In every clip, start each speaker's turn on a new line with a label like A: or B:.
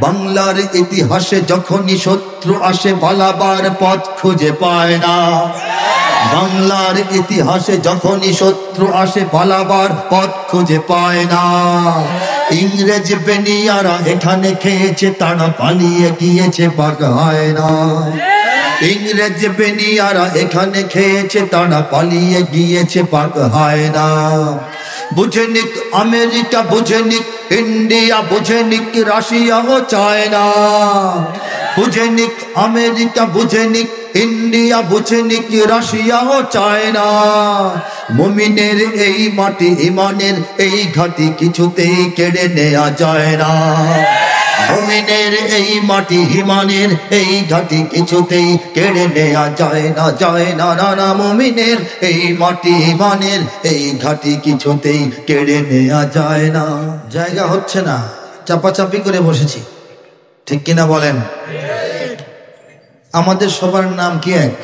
A: বাংলার ইতিহাসে যখনই শত্রু আসে পালাবার পথ খুঁজে পায় না। বাংলার ইতিহাসে যখনই শত্রু আসে পালাবার পথ খুঁজে পায় না। ইংরেজ বেনিয়ারা এখানে খেয়েছে, তারা পালিয়ে গিয়েছে, পাক হয় না। ইংরেজ বেনিয়ারা এখানে খেয়েছে, তারা পালিয়ে গিয়েছে, পাক হয় না। বুঝে নিক আমেরিকা, বুঝে নিক ইন্ডিয়া, বুঝে নিক রাশিয়া ও চায়না। বুঝে নিক আমেরিকা, বুঝে নিক ইন্ডিয়া, বুঝে নিক রাশিয়া ও চায়না। মুমিনের এই মাটি, ইমানের এই ঘাটি কিছুতেই কেড়ে নেওয়া যায় না। মুমিনের এই মাটি, ইমানের এই ঘাটি কিছুতেই কেড়ে নেওয়া যায় না, যায় না, না না। মুমিনের এই মাটি, ইমানের এই ঘাটি কিছুতেই কেড়ে নেওয়া যায় না। জায়গা হচ্ছে না, চাপাচাপি করে বসেছি, ঠিক কিনা বলেন? আমাদের সবার নাম কি এক?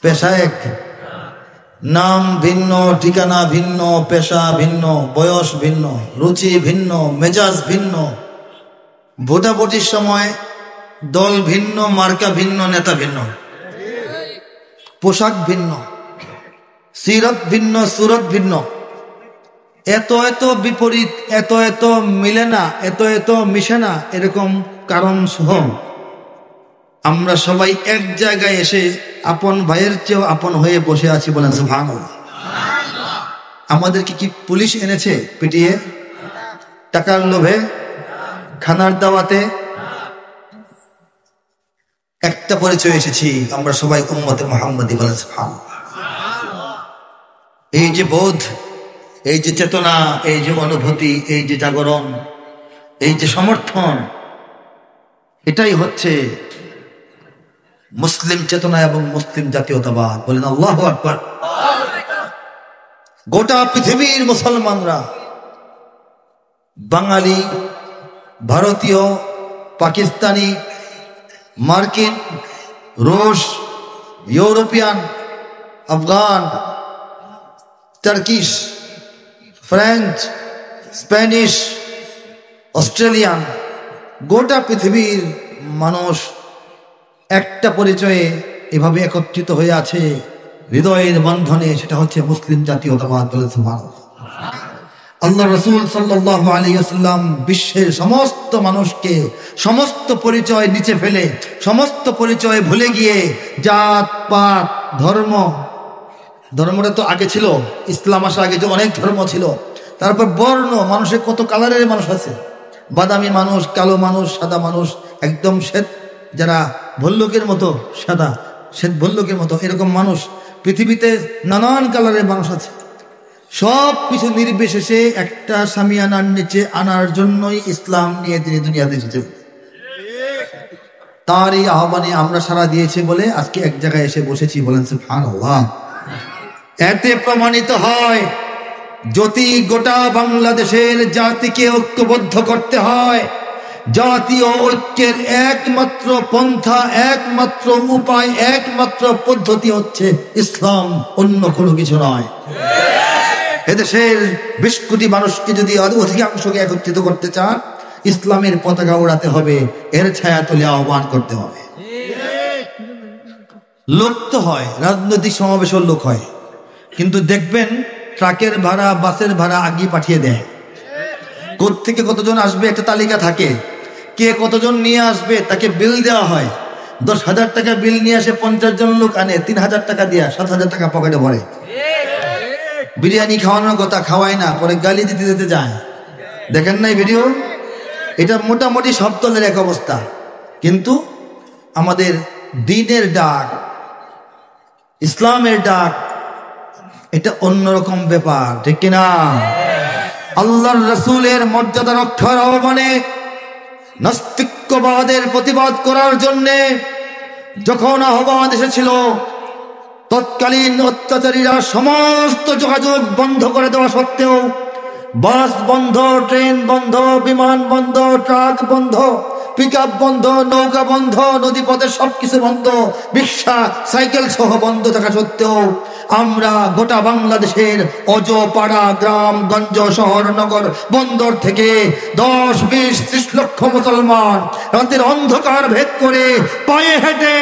A: পেশা এক, নাম ভিন্ন, ঠিকানা ভিন্ন, পেশা ভিন্ন, বয়স ভিন্ন, রুচি ভিন্ন, মেজাজ ভিন্ন, ভোটাভুটির সময় দল ভিন্ন, মার্কা ভিন্ন, নেতা ভিন্ন, পোশাক ভিন্ন, সিরত ভিন্ন, সুরত ভিন্ন, এত এত বিপরীত, এত এত মিলে না, এত এত মিশে না, এরকম কারণ সহ আমরা সবাই এক জায়গায় এসে আপন ভাইয়ের চেয়েও আপন হয়ে বসে আছি। বলেন সুবহানাল্লাহ। আমাদেরকে কি পুলিশ এনেছে পিটিয়ে, টাকার লোভে, খানার দাওয়াতে? একটা পরিচয় এসেছি, আমরা সবাই উম্মতে মুহাম্মাদি। বলেন সুবহানাল্লাহ। এই যে বোধ, এই যে চেতনা, এই যে অনুভূতি, এই যে জাগরণ, এই যে সমর্থন, এটাই হচ্ছে মুসলিম চেতনা এবং মুসলিম জাতীয়তাবাদ। বলেন আল্লাহু আকবার। গোটা পৃথিবীর মুসলমানরা, বাঙালি, ভারতীয়, পাকিস্তানি, মার্কিন, রুশ, European, Afghan, Turkish, French, Spanish, Australian, গোটা পৃথিবীর মানুষ একটা পরিচয়ে এভাবে একত্রিত হয়ে আছে হৃদয়ের বন্ধনে, সেটা হচ্ছে মুসলিম জাতীয়তাবাদ। বলে সুবহানাল্লাহ। আল্লাহ রাসূল সাল্লাল্লাহু আলাইহি ওয়াসাল্লাম বিশ্বের সমস্ত মানুষকে সমস্ত পরিচয় নিচে ফেলে, সমস্ত পরিচয় ভুলে গিয়ে জাত পাত ধর্ম, ধর্মটা তো আগে ছিল, ইসলাম আসার আগে যে অনেক ধর্ম ছিল, তারপর বর্ণ, মানুষের কত কালারের মানুষ আছে, বাদামি মানুষ, কালো মানুষ, সাদা মানুষ, একদম শ্বেত, যারা ভল্লুকের মতো সাদা, শ্বেত ভল্লুকের মতো, এরকম মানুষ পৃথিবীতে নানান কালারের মানুষ আছে। সব কিছু নির্বিশেষে একটা সামিয়ানার নিচে আনার জন্যই ইসলাম নিয়ে তিনি দুনিয়াতে এসেছেন। তারই আহ্বানে আমরা সাড়া দিয়েছি বলে আজকে এক জায়গায় এসে বসেছি। বলেন সুবহানাল্লাহ। এতে প্রমাণিত হয়, যদি গোটা বাংলাদেশের জাতিকে ঐক্যবদ্ধ করতে হয়, জাতীয় ঐক্যের একমাত্র পন্থা, একমাত্র উপায়, একমাত্র পদ্ধতি হচ্ছে ইসলাম, অন্য কোনো কিছু নয়। এদেশের 20 কোটি মানুষকে যদি অধিকাংশকে একত্রিত করতে চান, ইসলামের পতাকা ওড়াতে হবে, এর ছায়া তলে আহ্বান করতে হবে। লোক তো হয়, রাজনৈতিক সমাবেশের লোক হয়, কিন্তু দেখবেন ট্রাকের ভাড়া, বাসের ভাড়া আগে পাঠিয়ে দেয়। কোত্থেকে কতজন আসবে একটা তালিকা থাকে, কে কতজন নিয়ে আসবে তাকে বিল দেওয়া হয়। 10,000 টাকা বিল নিয়ে আসে, 50 জন লোক আনে, 3,000 টাকা দিয়া 7,000 টাকা পকেটে ভরে। বিরিয়ানি খাওয়ানোর কথা, খাওয়ায় না, পরে গালি দিতে দিতে যায়। দেখেন নাই ভিডিও? এটা মোটামুটি সব দলের এক অবস্থা, কিন্তু আমাদের দ্বীনের ডাক, ইসলামের ডাক, এটা অন্যরকম ব্যাপার, ঠিক কিনা? আল্লাহর রাসূলের মর্যাদা রক্ষার আহ্বানে, নাস্তিক্যবাদের প্রতিবাদ করার জন্যে যখন আহ্বান এসেছিল, তৎকালীন অত্যাচারীরা সমস্ত যোগাযোগ বন্ধ করে দেওয়া সত্ত্বেও, বাস বন্ধ, ট্রেন বন্ধ, বিমান বন্ধ, ট্রাক বন্ধ, পিকআপ বন্ধ, নৌকা বন্ধ, নদীপথে সবকিছু বন্ধ, রিক্সা সাইকেল সহ বন্ধ থাকা সত্ত্বেও আমরা গোটা বাংলাদেশের অজপাড়া গ্রাম গঞ্জ শহর নগর বন্দর থেকে 10-20-30 লক্ষ মুসলমান রাতের অন্ধকার ভেদ করে পায়ে হেঁটে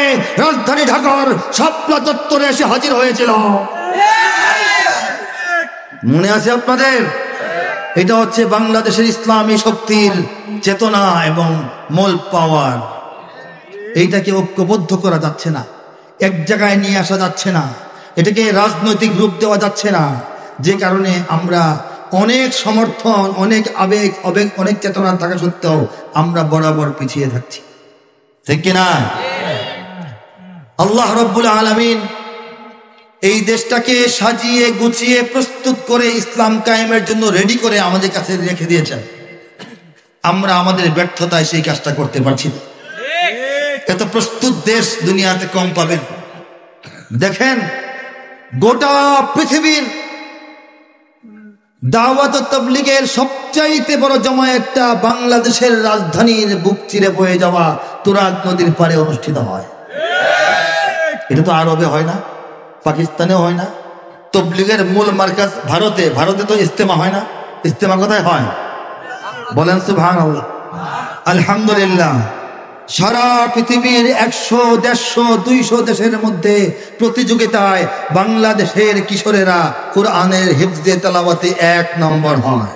A: রাজধানী ঢাকার শাপলা চত্বরে এসে হাজির হয়েছিল। মনে আছে আপনাদের? এটা হচ্ছে বাংলাদেশের ইসলামী শক্তির চেতনা এবং মূল পাওয়ার। এইটাকে ঐক্যবদ্ধ করা যাচ্ছে না, এক জায়গায় নিয়ে আসা যাচ্ছে না, এটাকে রাজনৈতিক রূপ দেওয়া যাচ্ছে না, যে কারণে আমরা অনেক সমর্থন, অনেক আবেগ অনেক চেতনা থাকা সত্ত্বেও আমরা বরাবর পিছিয়ে থাকছি, ঠিক কিনা? আল্লাহ রাব্বুল আলামিন এই দেশটাকে সাজিয়ে গুছিয়ে প্রস্তুত করে ইসলাম কায়েমের জন্য রেডি করে আমাদের কাছে রেখে দিয়েছেন। আমরা আমাদের ব্যর্থতায় সেই কাজটা করতে পারছি না। এত প্রস্তুত দেশ দুনিয়াতে কম পাবেন। দেখেন, গোটা পৃথিবীর দাওয়াত ও তাবলীগের সবচাইতে বড় জমায়েতটা বাংলাদেশের রাজধানীর বুক চিরে বয়ে যাওয়া তুরাগ নদীর পাড়ে অনুষ্ঠিত হয়। এটা তো আরবে হয় না, পাকিস্তানেও হয় না। তাবলীগের মূল মার্কাজ ভারতে তো ইজতেমা হয় না। ইজতেমা কোথায় হয়? বলেন সুবহানাল্লাহ, আলহামদুলিল্লাহ। সারা পৃথিবীর 100, 150, 200 দেশের মধ্যে প্রতিযোগিতায় বাংলাদেশের কিশোরেরা কোরআনের হিফজে তেলাওয়াতে 1 নম্বর হয়।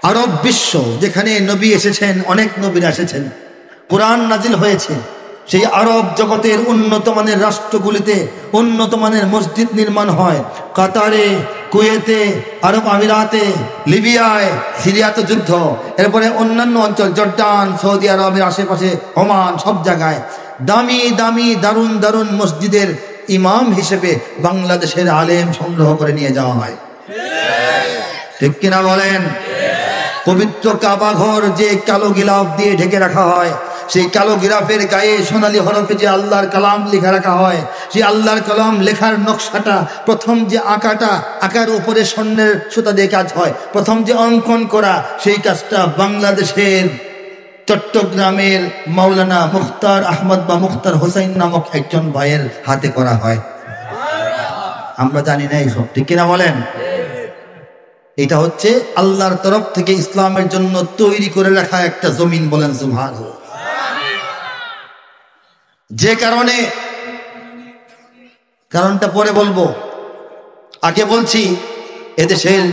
A: আরব বিশ্ব, যেখানে নবী এসেছেন, অনেক নবীরা এসেছেন, কোরআন নাজিল হয়েছে, সেই আরব জগতের উন্নত মানের রাষ্ট্রগুলিতে উন্নত মানের মসজিদ নির্মাণ হয়। কাতারে, কুয়েতে, আরব আমিরাতে, লিবিয়ায়, সিরিয়াতে যুদ্ধ, এরপরে অন্যান্য অঞ্চল, জর্ডান, সৌদি আরবের আশেপাশে, ওমান, সব জায়গায় দামি দামি দারুণ দারুণ মসজিদের ইমাম হিসেবে বাংলাদেশের আলেম সংগ্রহ করে নিয়ে যাওয়া হয়, ঠিক কিনা বলেন? পবিত্র কাবা ঘর যে কালো গিলাফ দিয়ে ঢেকে রাখা হয়, সেই কালো গিরাফের গায়ে সোনালী হরফে যে আল্লাহর কালাম লেখা রাখা হয়, সেই আল্লাহর কালাম লেখার নকশাটা, প্রথম যে আঁকার উপরে স্বর্ণের সুতা দিয়ে কাজ হয়, প্রথম যে অঙ্কন করা, সেই কাজটা বাংলাদেশের চট্টগ্রামের মাওলানা মুখতার আহমদ বা মুখতার হোসেন নামক একজন ভাইয়ের হাতে করা হয়। আমরা জানি না এইসব, ঠিক কিনা বলেন? এটা হচ্ছে আল্লাহর তরফ থেকে ইসলামের জন্য তৈরি করে রাখা একটা জমিন, বলেন সুবহানাল্লাহ। যে কারণটা পরে বলবো, আগে বলছি এদেশের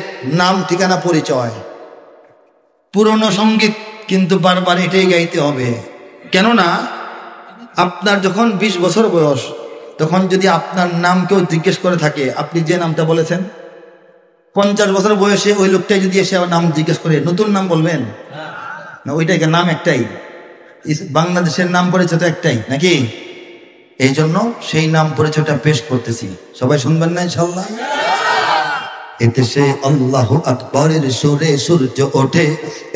A: নাম, ঠিকানা, পরিচয়। পুরনো সঙ্গীত কিন্তু বারবার এটাই গাইতে হবে। কেননা আপনার যখন 20 বছর বয়স, তখন যদি আপনার নাম কেউ জিজ্ঞেস করে থাকে, আপনি যে নামটা বলেছেন, 50 বছর বয়সে ওই লোকটাই যদি এসে নাম জিজ্ঞেস করে, নতুন নাম বলবেন না? ওইটাই নাম একটাই, বাংলাদেশের নাম পরিচয় তো একটাই নাকি? এই জন্য সেই নাম পরিচয়টা পেশ করতেছি, সবাই শুনবেন না ইনশাআল্লাহ। এদেশে আল্লাহু আকবরের সুরে সূর্য ওঠে,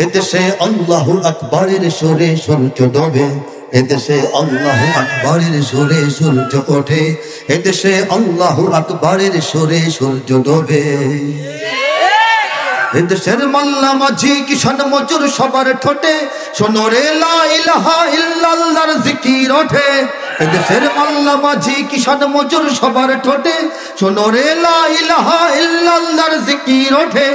A: এদেশে আল্লাহু আকবরের সুরে সূর্য ডোবে, এদেশে আল্লাহু আকবরের সুরে সূর্য ওঠে, এদেশে আল্লাহু আকবরের সুরে সূর্য ডোবে। এদেশের মোল্লা মাঝি কিষান মজুর সবার ঠোঁটে শোনো রে লা ইলাহা ইল্লাল্লাহর জিকির ওঠে। এদেশের মোল্লা মাঝি কিষান মজুর সবার ঠোঁটে শোনো রে লা ইলাহা ইল্লাল্লাহর জিকির ওঠে।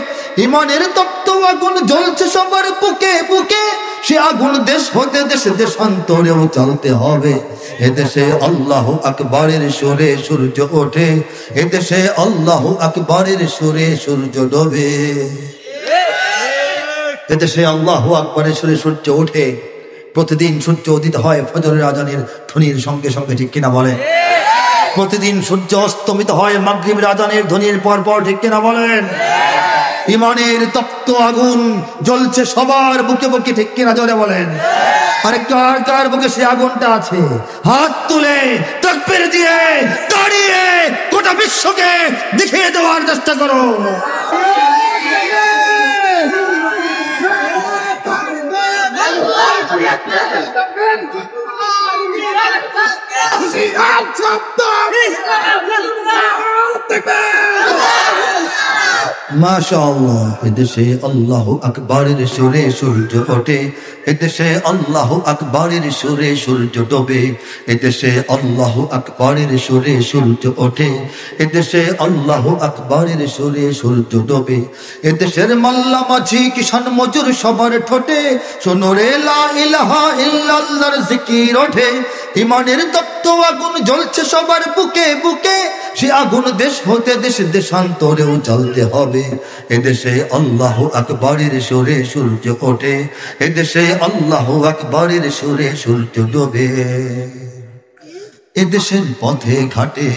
A: ইমানের তপ্ত আগুন জ্বলছে সবার বুকে বুকে, সে আগুন দেশ হতে দেশে দেশান্তরেও চলতে হবে। এদেশে আল্লাহু আকবরের সুরে সূর্য ওঠে, এদেশে আল্লাহু আকবরের সুরে সূর্য ডোবে। এদেশে আল্লাহু আকবরের সুরে সূর্য ওঠে, প্রতিদিন সূর্য উদিত হয় ফজরের আজানের ধ্বনির সঙ্গে সঙ্গে, ঠিক কিনা বলেন? প্রতিদিন সূর্য অস্তমিত হয় মাগরিবের আজানের ধ্বনির পর পর, ঠিক কিনা বলেন? ইমানের তপ্ত আগুন জ্বলছে সবার বুকে বুকে, ঠিক কিনা জোরে বলেন? আরেকটু আর কার বুকে সে আগুনটা আছে? হাত তুলে তাকবীর দিয়ে দাঁড়িয়ে গোটা বিশ্বকে দেখিয়ে দেওয়ার চেষ্টা করো। মাশাআল্লাহ। এদেশে আল্লাহু আকবারের সুরে সূর্য ওঠে, এদেশে আল্লাহু আকবারের সুরে সূর্য ডোবে, এদেশে আল্লাহু আকবারের সুরে সূর্য ওঠে, এদেশে আল্লাহু আকবারের সুরে সূর্য ডোবে। এদেশের মাল্লা মাঝি কিষান মজুর সবার ঠোঁটে শোনো রে লা ইলাহা ইল্লাল্লাহর জিকির ওঠে। ইমানের তপ্ত আগুন জ্বলছে সবার বুকে বুকে, সে আগুন দেশ হতে দেশ দেশান্তরেও জ্বলতে হবে। এদেশে আল্লাহু আকবারের সুরে সূর্য ওঠে, এদেশে আল্লাহু আকবারের সুরে সূর্য ডোবে। এদেশের পথে ঘাটে,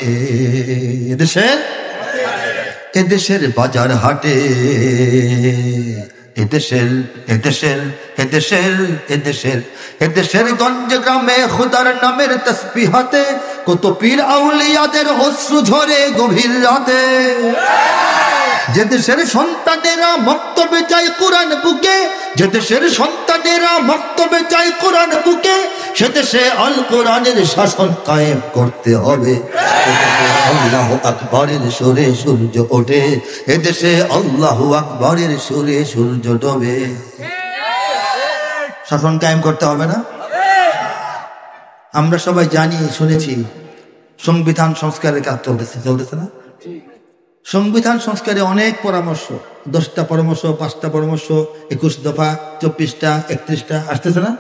A: এদেশের বাজার হাটে, এদেশের গঞ্জ গ্রামে খুদার নামের তাসবিহাতে কত পীর আউলিয়াদের অশ্রু ঝরে গভীর রাতে। যে দেশের সন্তানেরা মক্তবে যায় কোরআন বুকে, যে দেশের সন্তানেরা মক্তবে যায় কোরআন বুকে, সে দেশে আল কোরআনের শাসন কায়েম করতে হবে। আল্লাহু আকবারের সুরে সূর্য ওঠে, এদেশে আল্লাহু আকবারের সুরে সূর্য ডোবে। শাসন কায়েম করতে হবে না? আমরা সবাই জানি শুনেছি সংবিধান সংস্কারের কাজ চলতেছে না? সংবিধান সংস্কারে অনেক পরামর্শ, 10টা পরামর্শ, 5টা পরামর্শ, 21 দফা, 24টা, 31টা আসতেছে না?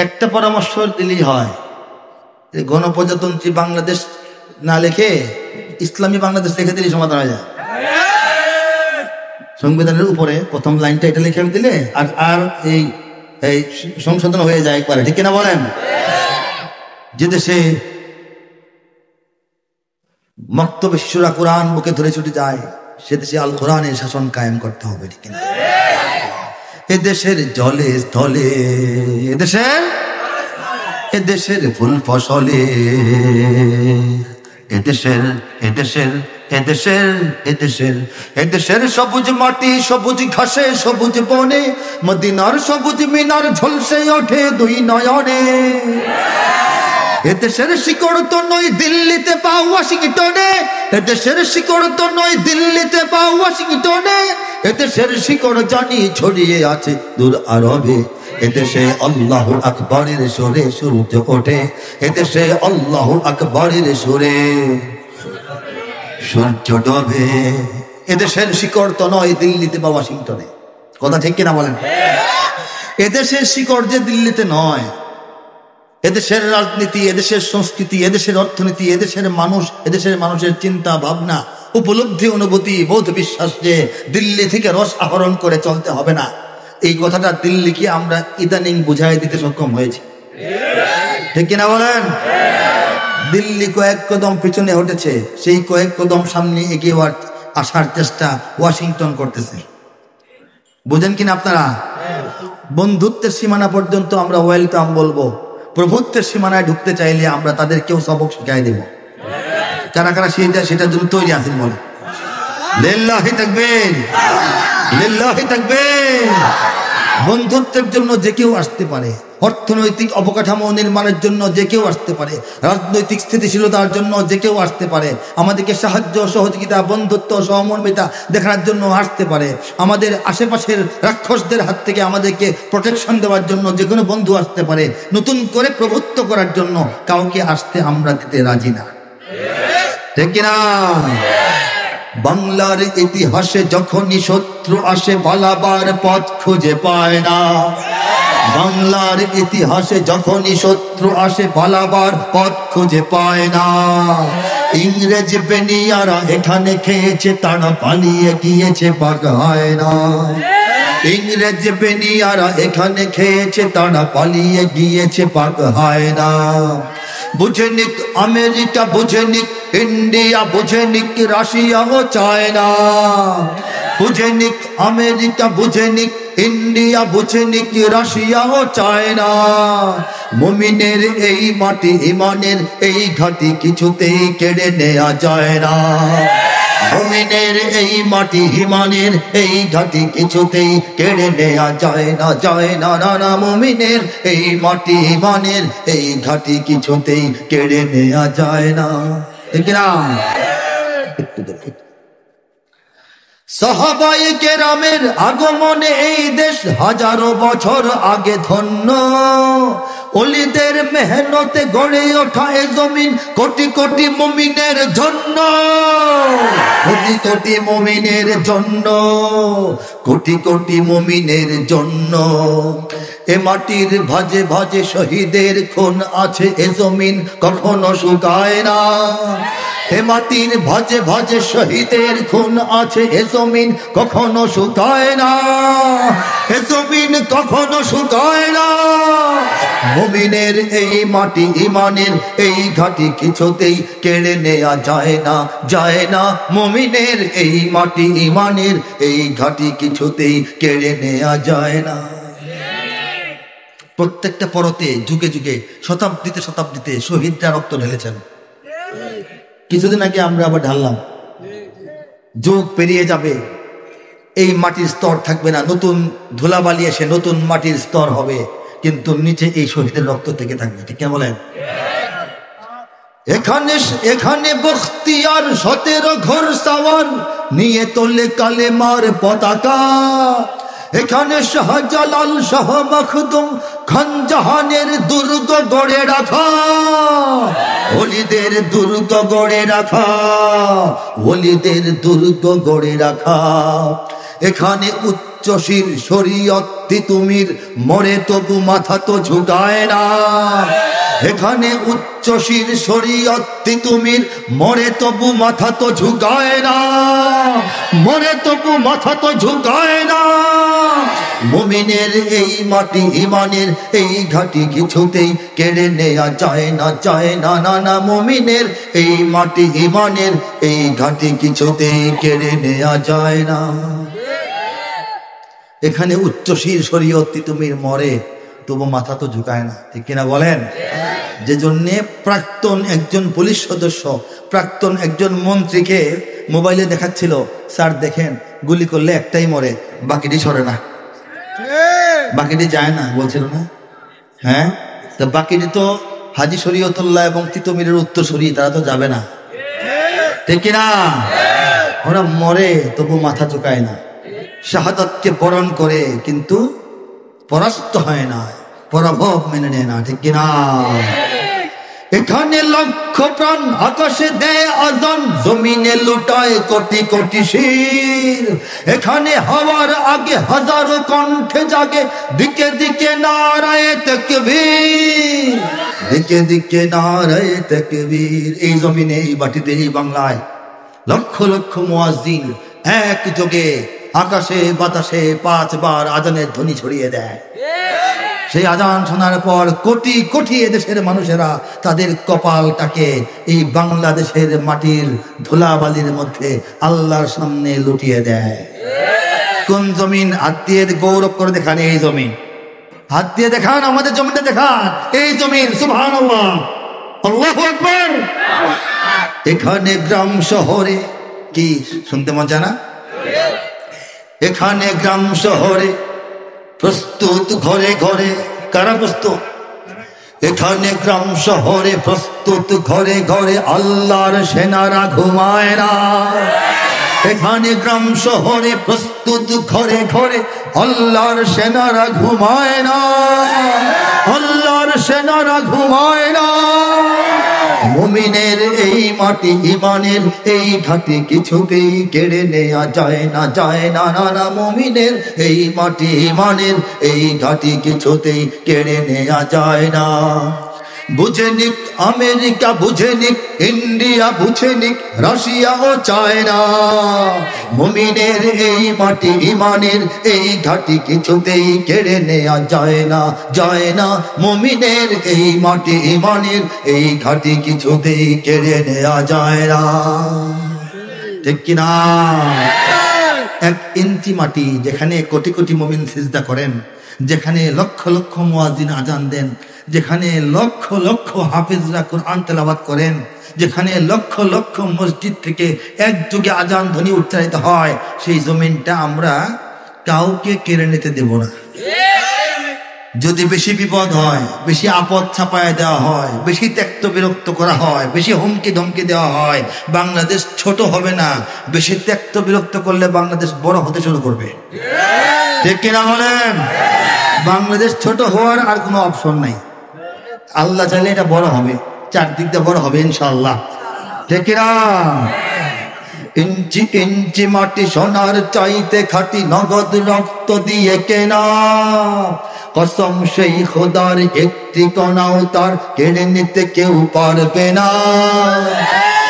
A: একটা পরামর্শ দিলেই হয়। গণপ্রজাতন্ত্রী বাংলাদেশ না লিখে ইসলামী বাংলাদেশ লিখে দিলে সমাধান হয়ে যায়। সংবিধানের উপরে প্রথম লাইনটা এটা লিখে দিলে আর এই সংশোধন হয়ে যায় একবারে, ঠিক কিনা বলেন? যে দেশে মক্তবে শিশুরা কোরআন বুকে ধরে ছুটে যায়, সে দেশে আল কোরআনের শাসন কায়েম করতে হবে, ঠিক কিনা? এদেশের জলে স্থলে, এদেশের ফুল ফসলে, এদেশের সবুজ মাটি সবুজ ঘাসে সবুজ বনে, মদিনার সবুজ মিনার ঝলসে ওঠে দুই নয়নে। এদেশের শিকড় তো নয় দিল্লিতে বা ওয়াশিংটনে, এদেশের শিকড় তো নয় দিল্লিতে বা ওয়াশিংটনে, এদেশের শিকড় জানি ছড়িয়ে আছে দূর আরবে। এদেশে আল্লাহু আকবারের সুরে সূর্য ওঠে, এদেশে আল্লাহু আকবারের সুরে সূর্য ডোবে। এদেশের শিকড় তো নয় দিল্লিতে বা ওয়াশিংটনে, কথা ঠিক কিনা বলেন? এদেশের শিকড় যে দিল্লিতে নয়, এদেশের রাজনীতি, এদেশের সংস্কৃতি, এদেশের অর্থনীতি, এদেশের মানুষ, এদেশের মানুষের চিন্তা ভাবনা, উপলব্ধি, অনুভূতি, বোধ, বিশ্বাস যে দিল্লি থেকে রস আহরণ করে চলতে হবে না, এই কথাটা দিল্লিকে আমরা ইদানিং বুঝাই দিতে সক্ষম হয়েছি, ঠিক কিনা বলেন? দিল্লি কয়েক কদম পিছনে হটেছে, সেই কয়েক কদম সামনে এগিয়ে আসার চেষ্টা ওয়াশিংটন করতেছে। বুঝেন কিনা আপনারা? বন্ধুত্বের সীমানা পর্যন্ত আমরা ওয়েলকাম বলবো, প্রভুত্বের সীমানায় ঢুকতে চাইলে আমরা তাদেরকেও সবক শিখাই দেব। কারা কারা সেটার জন্য তৈরি আছেন বলে? লিল্লাহি তাকবীর, লিল্লাহি তাকবীর। বন্ধুত্বের জন্য যে কেউ আসতে পারে, অর্থনৈতিক অবকাঠামো নির্মাণের জন্য যে কেউ আসতে পারে, রাজনৈতিক স্থিতিশীলতার জন্য যে কেউ আসতে পারে, আমাদেরকে সাহায্য সহযোগিতা বন্ধুত্ব সহমর্মিতা দেখানোর জন্য আসতে পারে, আমাদের আশেপাশের রাক্ষসদের হাত থেকে আমাদেরকে প্রোটেকশন দেওয়ার জন্য যে কোনো বন্ধু আসতে পারে। নতুন করে প্রভুত্ব করার জন্য কাউকে আসতে আমরা দিতে রাজি না, ঠিক কিনা? বাংলার ইতিহাসে যখনই শত্রু আসে পালাবার পথ খুঁজে পায় না। বাংলার ইতিহাসে যখনই শত্রু আসে পালাবার পথ খুঁজে পায় না। ইংরেজ বেনিয়ারা এখানে খেয়েছে, তারা পালিয়ে গিয়েছে পাক হয় না। ইংরেজ বেনিয়ারা এখানে খেয়েছে, তারা পালিয়ে গিয়েছে পাক হয় না। বুঝে নিক আমেরিকা, বুঝে নিক ইন্ডিয়া, বুঝে নিক রাশিয়া ও চায়না। বুঝে নিক আমেরিকা, বুঝে নিক ইন্ডিয়া, বুঝে নিক রাশিয়া ও চায়না। মুমিনের এই মাটি ইমানের এই ঘাটি কিছুতেই কেড়ে নেওয়া যায় না। মুমিনের এই মাটি ইমানের এই ঘাটি কিছুতেই কেড়ে নেওয়া যায় না, যায় না, না না। মুমিনের এই মাটি ইমানের এই ঘাটি কিছুতেই কেড়ে নেওয়া যায় না, ঠিক না? সাহাবায়ে কেরামের আগমনে এই দেশ হাজারো বছর আগে ধন্য, ওলিদের মেহনতে গড়ে ওঠা এ জমিন কোটি কোটি মুমিনের জন্য, কোটি কোটি মুমিনের জন্য, কোটি কোটি মুমিনের জন্য। এ মাটির ভাজে ভাজে শহীদের খুন আছে, এ জমিন কখনো শুকায় না। এ মাটির ভাজে ভাজে শহীদের খুন আছে, এ জমিন কখনো শুকায় না, এ জমিন কখনো শুকায় না। মুমিনের এই মাটি ইমানের এই ঘাটি কিছুতেই কেড়ে নেওয়া যায় না, যায় না। মুমিনের এই মাটি ইমানের এই ঘাটি কিছুতেই কেড়ে নেওয়া যায় না। প্রত্যেকটা পরতে যুগে যুগে শতাব্দীতে শতাব্দীতে শহীদরা রক্ত ঢেলেছেন। কিছুদিন আগে আমরা আবার ঢাললাম। যুগ পেরিয়ে যাবে, এই মাটির স্তর থাকবে না, নতুন ধুলাবালি এসে নতুন মাটির স্তর হবে, কিন্তু নিচে এই শহীদের রক্ত থেকে থাকবে। ঠিক কেন বলেন? এখানে এখানে বখতিয়ার 17 ঘোর সাওয়ার নিয়ে তোলে কালেমার পতাকা। এখানে শাহজালাল শাহ মখদুম খান জাহানের দুর্গ গড়ে রাখা, ওলিদের দুর্গ গড়ে রাখা, ওলিদের দুর্গ গড়ে রাখা। এখানে উচ্চশীর শরীয়ত তিতুমির মরে তবু মাথা তো ঝুঁকায় না। এখানে উচ্চশীর শরীয়ত তিতুমির মরে তবু মাথা তো ঝুঁকায় না, মরে তবু মাথা তো ঝুঁকায় না। মুমিনের এই মাটি ইমানের এই ঘাটি কিছুতেই কেড়ে নেওয়া যায় না, যায় না, না না। মুমিনের এই মাটি ইমানের এই ঘাটি কিছুতেই কেড়ে নেওয়া যায় না। এখানে উচ্চশীর শরীয়ত তিতুমির মরে তবু মাথা তো ঝুঁকায় না। ঠিক কিনা বলেন? যে জন্যে প্রাক্তন একজন পুলিশ সদস্য প্রাক্তন একজন মন্ত্রীকে মোবাইলে দেখাচ্ছিল, স্যার দেখেন গুলি করলে একটাই মরে, বাকিটি সরে না, বাকিটি যায় না বলছিল না? হ্যাঁ, তো বাকিটি তো হাজী শরীয়তুল্লাহ এবং তিতুমিরের উত্তরসূরি, তারা তো যাবে না। ঠিক কিনা? ওরা মরে তবু মাথা ঝুঁকায় না, শাহাদাতকে বরণ করে কিন্তু পরাস্ত হয় না, পরাভব মেনে নেয় না। ঠিক কিনা? এখানে লক্ষ প্রাণ আকাশে দেয় আজান, জমিনে লুটায় কোটি কোটি শির। এখানে হওয়ার আগে হাজারো কণ্ঠে জাগে, দিকে দিকে নারায়ে তাকবীর, দিকে দিকে নারায়ে তাকবীর। এই জমিনে এই মাটিতে এই বাংলায় লক্ষ লক্ষ মুয়াজ্জিন এক যোগে আকাশে বাতাসে 5 বার আজানের ধ্বনি ছড়িয়ে দেয়। সেই আজান শোনার পর কোটি কোটি এদেশের মানুষেরা তাদের কপালটাকে এই বাংলাদেশের মাটির ধুলাবালির মধ্যে আল্লাহর সামনে লুটিয়ে দেয়। কোন জমিন? হাত দিয়ে গৌরব করে দেখান, এই জমিন। হাত দিয়ে দেখান, আমাদের জমিনটা দেখান, এই জমিন। সুবহানাল্লাহ, আল্লাহু আকবার। এখানে গ্রাম শহরে কি শুনতে মজা না? এখানে গ্রাম শহরে প্রস্তুত ঘরে ঘরে, কারা প্রস্তুত? এখানে গ্রাম শহরে প্রস্তুত ঘরে ঘরে, আল্লাহর সেনারা ঘুমায় না। এখানে গ্রাম শহরে প্রস্তুত ঘরে ঘরে, আল্লাহর সেনারা ঘুমায় না, আল্লাহর সেনারা ঘুমায় না। মুমিনের এই মাটি ইমানের এই ঘাটি কিছুতেই কেড়ে নেওয়া যায় না, যায় না, না না। মুমিনের এই মাটি ইমানের এই ঘাটি কিছুতেই কেড়ে নেওয়া যায় না। বুঝে নিক আমেরিকা, বুঝে নিক ইন্ডিয়া, বুঝে নিক রাশিয়া ও চায়না, মুমিনের এই মাটি ইমানের এই ঘাটি কিছুতেই কেড়ে নেওয়া যায় না, যায় না। মুমিনের এই মাটি ইমানের এই ঘাটি কিছুতেই কেড়ে নেওয়া যায় না। ঠিক কিনা? 1 ইঞ্চি মাটি যেখানে কোটি কোটি মুমিন সিজদা করেন, যেখানে লক্ষ লক্ষ মুয়াজ্জিন আজান দেন, যেখানে লক্ষ লক্ষ হাফিজরা কুরআন তেলাওয়াত করেন, যেখানে লক্ষ লক্ষ মসজিদ থেকে একযোগে আজান ধ্বনি উচ্চারিত হয়, সেই জমিনটা আমরা কাউকে কেড়ে নিতে দেব না। যদি বেশি বিপদ হয়, বেশি আপদ ছাপায় দেওয়া হয়, বেশি ত্যক্ত বিরক্ত করা হয়, বেশি হুমকি ধমকি দেওয়া হয়, বাংলাদেশ ছোট হবে না। বেশি ত্যক্ত বিরক্ত করলে বাংলাদেশ বড় হতে শুরু করবে। ঠিক কিনা বলেন? বাংলাদেশ ছোট হওয়ার আর কোনো অপশন নাই। আল্লাহ চাইলে এটা বড় হবে, চারদিক দিয়ে বড় হবে ইনশাআল্লাহ। ঠিক কিনা? ইঞ্চি ইঞ্চি মাটি সোনার চাইতে খাঁটি, নগদ রক্ত দিয়ে কেনা। কসম সেই খোদার একটি কণাও তার কেড়ে নিতে কেউ পারবে না।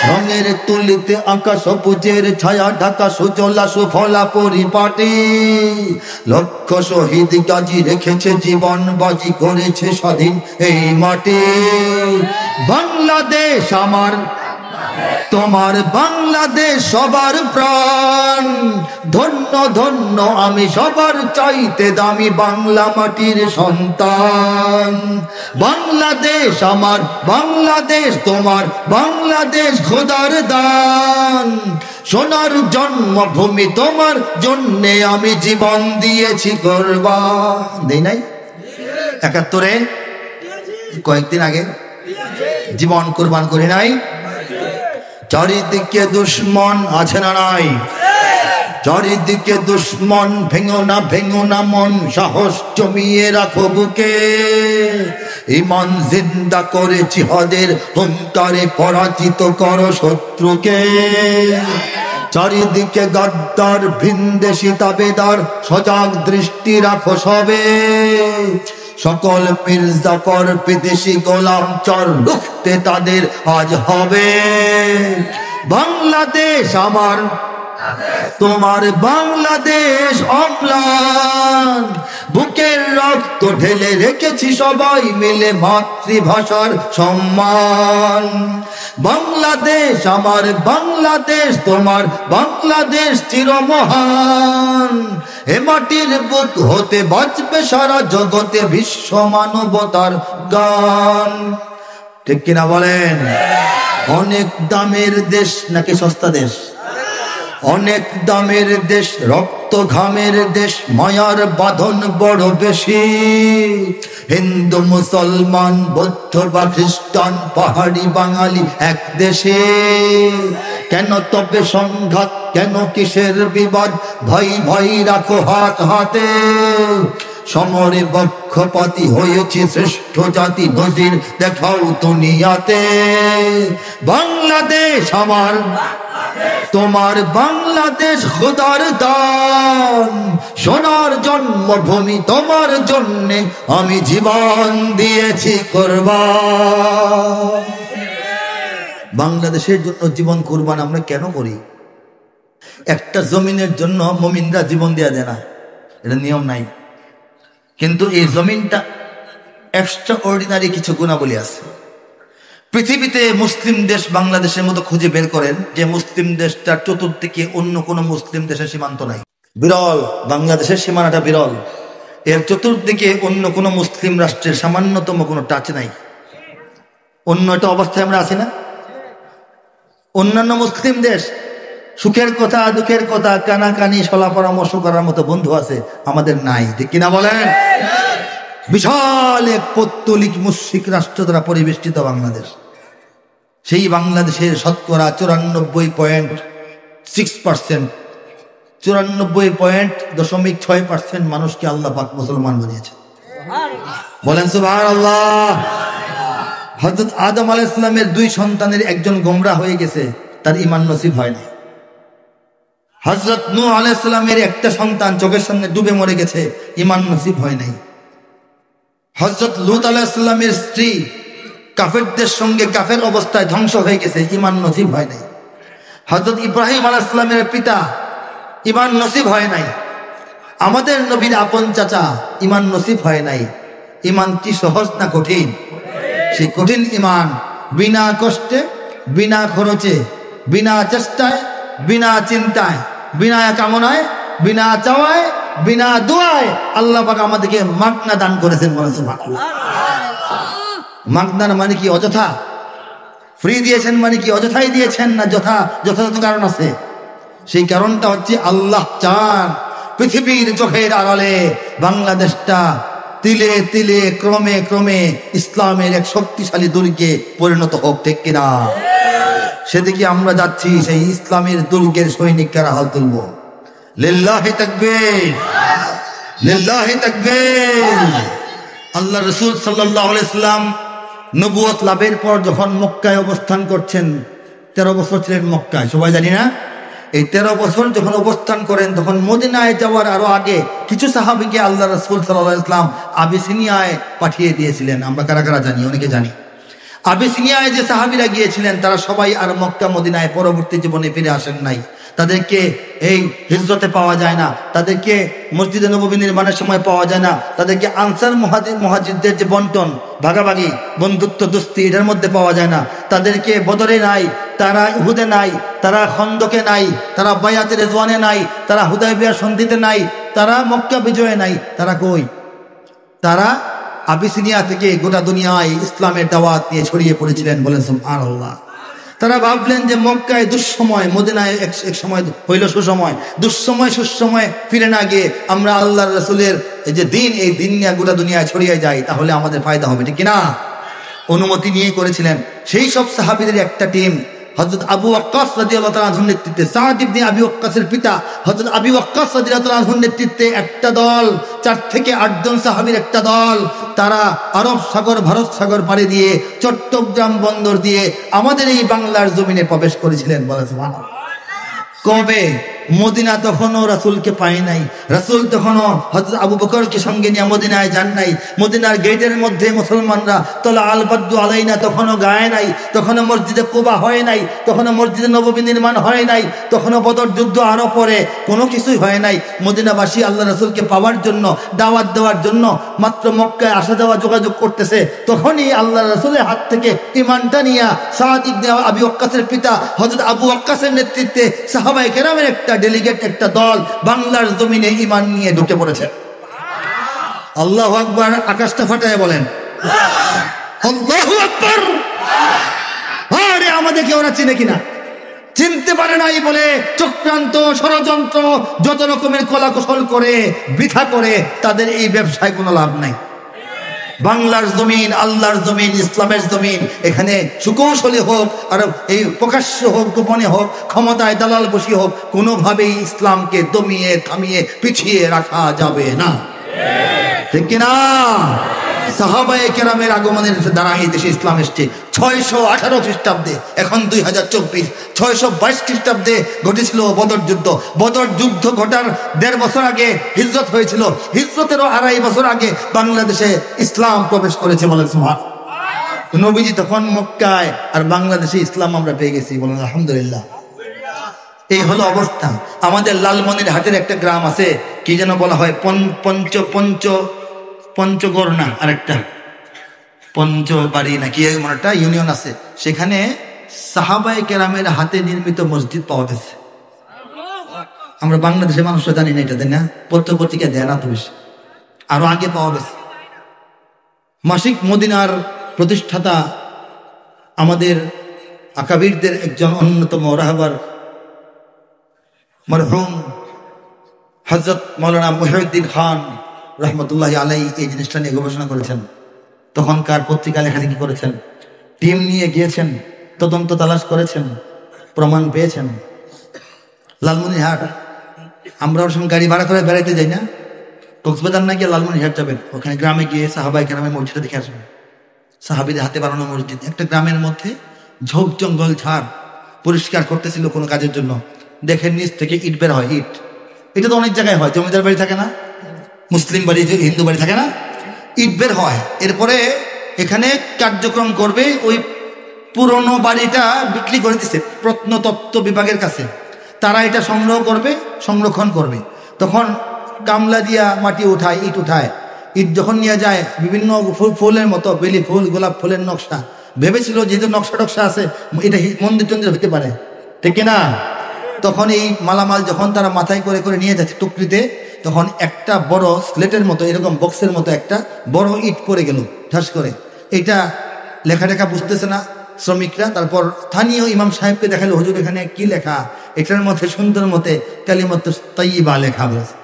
A: রঙের তুলিতে আঁকা সবুজের ছায়া ঢাকা সুজলা সুফলা পরিপাটি। লক্ষ শহীদ গাজী রেখেছে জীবন বাজি, করেছে স্বাধীন এই মাটি। বাংলাদেশ আমার, তোমার বাংলাদেশ সবার প্রাণ। ধন্য ধন্য আমি সবার চাইতে দামি বাংলা মাটির সন্তান। বাংলাদেশ আমার, বাংলাদেশ তোমার, বাংলাদেশ খোদার দান। সোনার জন্মভূমি তোমার জন্যে আমি জীবন দিয়েছি কোরবান। দেই নাই? ৭১-এ কয়েকদিন আগে জীবন কোরবান করি নাই? চারিদিকে দুশ্মন আছে না নাই? চারিদিকে দুশ্মন, ভেঙো না ভেঙো না মন, সাহস জমিয়ে রাখো বুকে। ইমান জিন্দা করে জিহাদের হুঙ্কারে পরাজিত করো শত্রুকে। চারিদিকে গাদ্দার ভিনদেশি তাবেদার, সজাগ দৃষ্টি রাখো সবে। সকল মির্জাফর বিদেশি গোলাম চর রুখতে তাদের আজ হবে। বাংলাদেশ আমার, তোমার বাংলাদেশ অম্লান। বুকের রক্ত ঢেলে রেখেছি সবাই মিলে মাতৃভাষার সম্মান। বাংলাদেশ আমার, বাংলাদেশ তোমার, বাংলাদেশ চিরমহান। এ মাটির বুক হতে বাঁচবে সারা জগতে বিশ্ব মানবতার গান। ঠিক কিনা বলেন? অনেক দামের দেশ নাকি সস্তা দেশ? অনেক দামের দেশ, রক্ত ঘামের দেশ, মায়ার বাঁধন বড় বেশি। হিন্দু মুসলমান বৌদ্ধ বা খ্রিস্টান পাহাড়ি বাঙালি এক দেশে। কেন তবে সংঘাত, কেন কিসের বিবাদ? ভাই ভাই রাখো হাত হাতে। সমরে বক্ষপাতী হয়েছে শ্রেষ্ঠ জাতি, নজির দেখাও দুনিয়াতে। বাংলাদেশ আমার, তোমার বাংলাদেশ খোদার দান। সোনার জন্মভূমি তোমার জন্যে আমি জীবন দিয়েছি কোরবান। বাংলাদেশের জন্য জীবন কোরবান আমরা কেন করি? একটা জমিনের জন্য মুমিনরা জীবন দেয়া দেয় না, এটা নিয়ম নাই। কিন্তু এই জমিনটা এক্সট্রা অর্ডিনারি কিছু গুণাবলী আছে। পৃথিবীতে মুসলিম দেশ বাংলাদেশের মতো খুঁজে বের করেন যে মুসলিম দেশটার চতুর্দিকে অন্য কোনো মুসলিম দেশের সীমান্ত নাই। বিরল, বাংলাদেশের সীমানাটা বিরল। এর চতুর্দিকে অন্য কোনো মুসলিম রাষ্ট্রের সামান্যতম কোনো টাচ নাই। অন্য একটা অবস্থায় আমরা আছি না? অন্যান্য মুসলিম দেশ সুখের কথা দুঃখের কথা কানাকানি সলা পরামর্শ করার মতো বন্ধু আছে, আমাদের নাই। ঠিক কিনা বলেন? বিশাল এক পৌত্তলিক মুশরিক রাষ্ট্র দ্বারা পরিবেষ্টিত বাংলাদেশ। সেই বাংলাদেশের শতকরা 94.6%, 94.6% মানুষকে আল্লাহ পাক মুসলমান বানিয়েছে। বলেন সুবহানাল্লাহ। হযরত আদম আলাইহিস সালামের 2 সন্তানের একজন গোমরা হয়ে গেছে, তার ঈমান নসিব হয়নি। হযরত নূহ আলাইহিস সালামের একটা সন্তান চোখের সামনে ডুবে মরে গেছে, ঈমান নসিব হয় নাই। হযরত লূত আলাইহিস সালামের স্ত্রী কাফেরদের সঙ্গে কাফের অবস্থায় ধ্বংস হয়ে গেছে, ঈমান নসিব হয় নাই। হযরত ইব্রাহিম আলাইহিস সালামের পিতা, ঈমান নসিব হয় নাই। আমাদের নবীর আপন চাচা, ঈমান নসিব হয় নাই। ঈমান কি সহজ না কঠিন? সেই কঠিন ঈমান বিনা কষ্টে, বিনা খরচে, বিনা চেষ্টায়, বিনা চিন্তায়, বিনা কামনায়, বিনা চাওয়ায়, বিনা দোয়ায় আল্লাহ পাক আমাদেরকে মাগনা দান করেছেন। মাগনার মানে কি অযথা? ফ্রি দিয়েছেন মানে কি অযথাই দিয়েছেন না যথাযথ কারণ আছে? সেই কারণটা হচ্ছে আল্লাহ চান পৃথিবীর চোখের আড়ালে বাংলাদেশটা তিলে তিলে ক্রমে ক্রমে ইসলামের এক শক্তিশালী দুর্গে পরিণত হোক, ঠিক কিনা? সেদিকে আমরা যাচ্ছি, সেই ইসলামের দুর্গের সৈনিকরা হাল তুলব। লিল্লাহি তাকবীর, লিল্লাহি তাকবীর। আল্লাহ রাসূল সাল্লাল্লাহু আলাইহি সাল্লাম নবুয়ত লাভের পর যখন মক্কায় অবস্থান করছেন, 13 বছর ছিলেন মক্কায়, সবাই জানি না? এই 13 বছর যখন অবস্থান করেন, তখন মদিনায় যাওয়ার আরো আগে কিছু সাহাবীকে আল্লাহ রাসূল সাল্লাল্লাহু আলাইহি সাল্লাম আবিসিনিয়ায় পাঠিয়ে দিয়েছিলেন। আমরা কারা কারা জানি? অনেকে জানি। আবিসিনিয়ায় যে সাহাবীরা গিয়েছিলেন তারা সবাই আর মক্কা মদিনায় পরবর্তী জীবনে ফিরে আসেন নাই। তাদেরকে এই হিজরতে পাওয়া যায় না, তাদেরকে মসজিদে নববী নির্মাণের সময় পাওয়া যায় না, তাদেরকে আনসার মুহাজিরদের যে বন্টন ভাগাভাগি বন্ধুত্ব দোস্তি এটার মধ্যে পাওয়া যায় না, তাদেরকে বদরে নাই, তারা উহুদে নাই, তারা খন্দকে নাই, তারা বায়াতে রিজওয়ানে নাই, তারা হুদায়বিয়া সন্ধিতে নাই, তারা মক্কা বিজয়ে নাই। তারা কই? তারা আবিসিনিয়া থেকে গোটা দুনিয়ায় ইসলামের দাওয়াত নিয়ে ছড়িয়ে পড়েছিলেন। বলেন সুবহানাল্লাহ। তারা ভাবলেন যে মক্কায় দুঃসময়, মদিনায় এক সময় হইল সুসময়, দুঃসময় সুসময় ফিরে না গিয়ে আমরা আল্লাহর রাসূলের যে দিন, এই দিন নিয়ে গোটা দুনিয়ায় ছড়িয়ে যাই, তাহলে আমাদের ফায়দা হবে, ঠিক কিনা? অনুমতি নিয়ে করেছিলেন। সেই সব সাহাবীদের একটা টিম হযরত আবু ওয়াক্কাস রাদিয়াল্লাহু তাআলা আনহুর নেতৃত্বে, সাদ ইবনে আবি ওয়াক্কাসের পিতা হযরত আবু ওয়াক্কাস রাদিয়াল্লাহু তাআলা আনহুর নেতৃত্বে একটা দল, 4 থেকে 8 জন সাহাবীর একটা দল, তারা আরব সাগর ভারত সাগর পাড়ি দিয়ে চট্টগ্রাম বন্দর দিয়ে আমাদের এই বাংলার জমিনে প্রবেশ করেছিলেন। বলে সুবহানাল্লাহ। কবে? মদিনা তখনও রাসূলকে পায় নাই, রাসূল তখনও হযরত আবু বকরকে সঙ্গে নিয়ে মদিনায় যান নাই। মদিনার গেটের মধ্যে মুসলমানরা তলা আল বাদ্দু আলাইনা তখনও গায় নাই, তখনও মসজিদে কুবা হয় নাই, তখনও মসজিদে নববী নির্মাণ হয় নাই, তখনও বদর যুদ্ধ আরো পরে, কোনো কিছুই হয় নাই। মদিনাবাসী আল্লাহ রাসূলকে পাওয়ার জন্য, দাওয়াত দেওয়ার জন্য মাত্র মক্কায় আসা যাওয়া যোগাযোগ করতেছে। তখনই আল্লাহ রাসূলের হাত থেকে ঈমানটা নিয়ে সাদ ইবনে আবি ওয়াক্কাসের পিতা হযরত আবু ওয়াক্কাসের নেতৃত্বে সাহাবায়ে কেরামের একটা ডেলিগেট, একটা দল বাংলার জমিনে ঈমান নিয়ে ঢুকে পড়েছে। আল্লাহু আকবার। আকাশটা ফাটায় বলেন আল্লাহু আকবার। আরে আমাদেরকে ওরা চিনে কিনা? চিনতে পারে নাই বলে চক্রান্ত, ষড়যন্ত্র, যত রকমের কলাকৌশল করে বৃথা করে তাদের এই ব্যবসায় কোনো লাভ নাই। বাংলার জমিন, আল্লাহর জমিন, ইসলামের জমিন, এখানে সুকৌশলী হোক আর এই প্রকাশ্য হোক, গোপনে হোক, ক্ষমতায় দালাল বসি হোক, কোনোভাবেই ইসলামকে দমিয়ে থামিয়ে পিছিয়ে রাখা যাবে না, ঠিক কিনা? সাহাবায়ে কেরামের আগমনের দ্বারা এই দেশে ইসলাম এসছে 618 খ্রিস্টাব্দে, এখন 2024। 622 খ্রিস্টাব্দে ঘটেছিল বদর যুদ্ধ। বদর যুদ্ধ ঘটার 1.5 বছর আগে হিজরত হয়েছিল। হিজরতেরও 2.5 বছর আগে বাংলাদেশে ইসলাম প্রবেশ করেছে। বলেন সুবহানাল্লাহ। নবীজি তখন মক্কায়, আর বাংলাদেশে ইসলাম আমরা পেয়ে গেছি। বলেন আলহামদুলিল্লাহ। এই হলো অবস্থা। আমাদের লালমনির হাটের একটা গ্রাম আছে, কি যেন বলা হয়, পঞ্চগড় না, আরেকটা পঞ্চবাড়ি না কি এমন একটা ইউনিয়ন আছে, সেখানে সাহাবায়ে কেরামের হাতে নির্মিত মসজিদ পাওয়া গেছে। আমরা বাংলাদেশের মানুষরা জানি না এটা, তাই না? পত্রিকা দেয় না তো বেশি, আরো আগে পাওয়া গেছে। মাসিক মদিনার প্রতিষ্ঠাতা আমাদের আকাবিরদের একজন অন্যতম রাহবার মরহুম হযরত মাওলানা মুহিউদ্দিন খান রহমতুল্লাহ আলাই এই জিনিসটা নিয়ে গবেষণা করেছেন। তখনকার পত্রিকা লেখালেখি করেছেন, টিম নিয়ে গিয়েছেন, তদন্ত তালাশ করেছেন, প্রমাণ পেয়েছেন। লালমনিরহাট, আমরা ওর সঙ্গে গাড়ি ভাড়া করে বেড়াইতে যাই না, কক্সবাজার না গিয়ে লালমনিরহাট যাবেন, ওখানে গ্রামে গিয়ে সাহাবায়ে কেরামের মসজিদটা দেখে আসবেন। সাহাবীদের হাতে বানানো মসজিদ, একটা গ্রামের মধ্যে ঝোপ জঙ্গল ঝাড় পরিষ্কার করতেছিল কোনো কাজের জন্য, দেখেন নিচ থেকে ইট বের হয়। ইট, এটা তো অনেক জায়গায় হয়, জমিদার বাড়ি থাকে না, মুসলিম বাড়ি, হিন্দু বাড়ি থাকে না, ইট বের হয়। এরপরে এখানে কার্যক্রম করবে, ওই পুরনো বাড়িটা বিক্রি করে দিচ্ছে প্রত্নতত্ত্ব বিভাগের কাছে, তারা এটা সংগ্রহ করবে, সংরক্ষণ করবে। তখন গামলা দিয়া মাটি উঠায়, ইট উঠায়। ইট যখন নিয়ে যায়, বিভিন্ন ফুলের মতো, বেলি ফুল, গোলাপ ফুলের নকশা, ভেবেছিল যেহেতু নকশা টকশা আছে এটা মন্দির টন্দির হতে পারে, ঠিক কিনা? তখন এই মালামাল যখন তারা মাথায় করে করে নিয়ে যাচ্ছে টুকরিতে, তখন একটা বড় স্লেটের মতো, এরকম বক্সের মতো একটা বড় ইট পড়ে গেল ঠাস করে। এটা লেখা বুঝতেছে না শ্রমিকরা। তারপর স্থানীয় ইমাম সাহেবকে দেখালো, হুজুর এখানে কি লেখা? এটার মধ্যে সুন্দর মতে কালিমাতুত তাইয়্যিবা লেখা বলেছে।